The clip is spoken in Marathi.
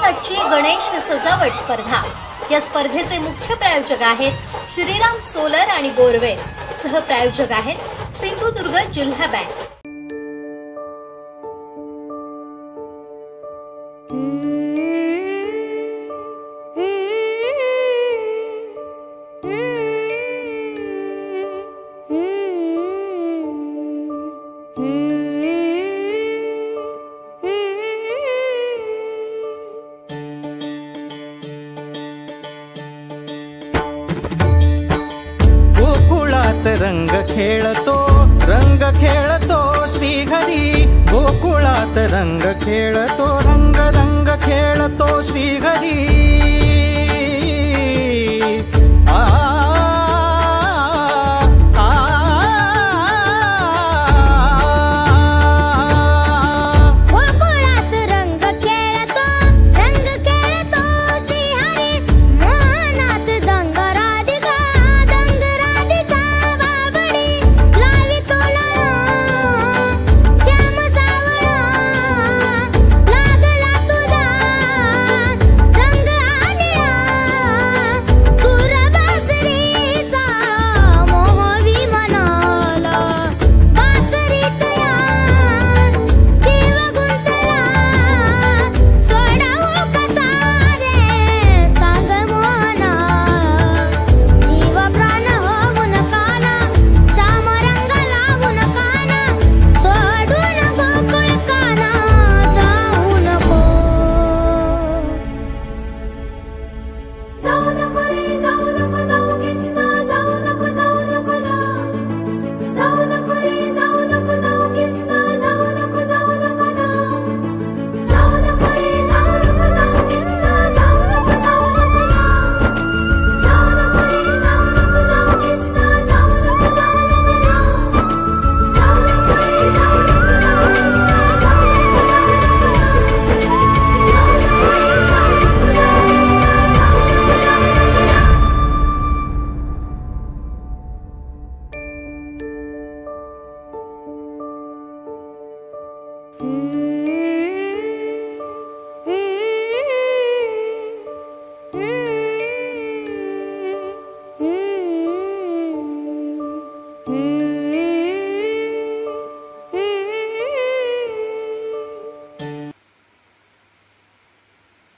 सातची गणेश सजावट स्पर्धा। या स्पर्धेचे मुख्य प्रायोजक आहेत श्रीराम सोलर आणि बोरवेल। सहप्रायोजक आहेत सिंधुदुर्ग जिल्हा बँक। रंग खेळतो श्रीहरी, गोकुळात रंग खेळतो, रंग रंग खेळतो श्रीहरी।